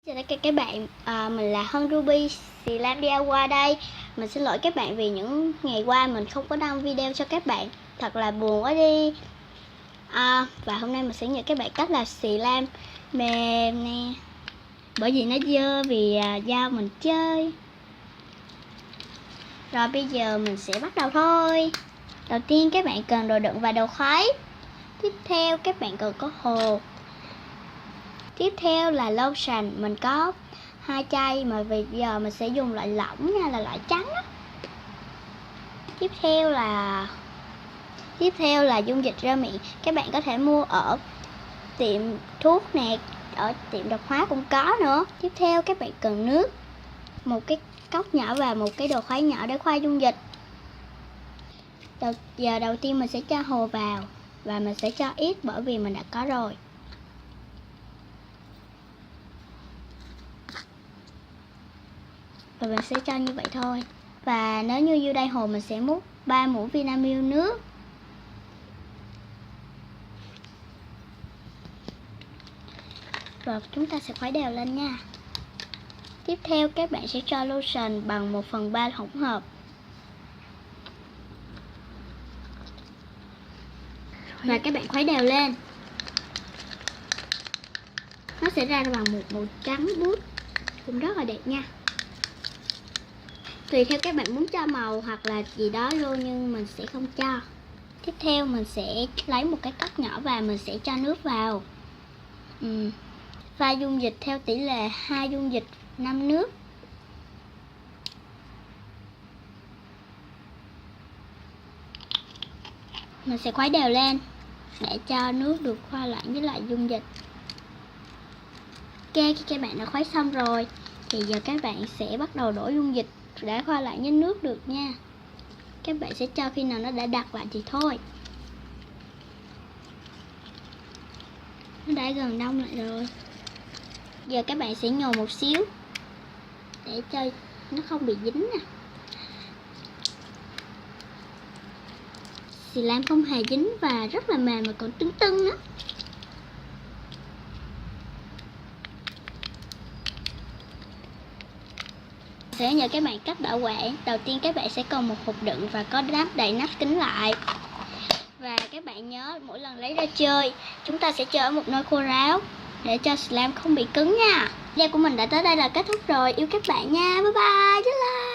Chào tất cả các bạn, mình là Hân Ruby Slime DIY đây. Mình xin lỗi các bạn vì những ngày qua mình không có đăng video cho các bạn. Thật là buồn quá đi. Và hôm nay mình sẽ dạy các bạn cách làm slime mềm nè. Bởi vì nó dơ vì dao mình chơi. Rồi bây giờ mình sẽ bắt đầu thôi. Đầu tiên các bạn cần đồ đựng và đồ khuấy. Tiếp theo các bạn cần có hồ. Tiếp theo là lotion, mình có 2 chai mà bây giờ mình sẽ dùng loại lỏng nha, là loại trắng á. Tiếp theo là dung dịch rửa miệng, các bạn có thể mua ở tiệm thuốc nè, ở tiệm tạp hóa cũng có nữa. Tiếp theo các bạn cần nước, một cái cốc nhỏ và một cái đồ khuấy nhỏ để khuấy dung dịch. Đầu tiên mình sẽ cho hồ vào và mình sẽ cho ít bởi vì mình đã có rồi. Và mình sẽ cho như vậy thôi. Và nếu như dưới đây hồ mình sẽ múc 3 muỗng Vinamilk nước. Và chúng ta sẽ khuấy đều lên nha. Tiếp theo các bạn sẽ cho lotion bằng 1/3 hỗn hợp. Và các bạn khuấy đều lên. Nó sẽ ra bằng một màu trắng muốt, cũng rất là đẹp nha. Tùy theo các bạn muốn cho màu hoặc là gì đó luôn, nhưng mình sẽ không cho. Tiếp theo mình sẽ lấy một cái cốc nhỏ và mình sẽ cho nước vào. Pha dung dịch theo tỷ lệ 2 dung dịch 5 nước. Mình sẽ khuấy đều lên để cho nước được pha loãng với lại dung dịch. Ok, khi các bạn đã khuấy xong rồi thì giờ các bạn sẽ bắt đầu đổ dung dịch để pha loãng với nước được nha. Các bạn sẽ cho khi nào nó đã đặc lại thì thôi. Nó đã gần đông lại rồi. Giờ các bạn sẽ nhồi một xíu để cho nó không bị dính nè. Slime không hề dính và rất là mềm mà còn tưng tưng nữa. Sẽ nhờ các bạn cách bảo quản. Đầu tiên các bạn sẽ cần một hộp đựng và có đắp đầy nắp kín lại. Và các bạn nhớ mỗi lần lấy ra chơi, chúng ta sẽ chơi ở một nơi khô ráo để cho slime không bị cứng nha. Video của mình đã tới đây là kết thúc rồi. Yêu các bạn nha. Bye bye.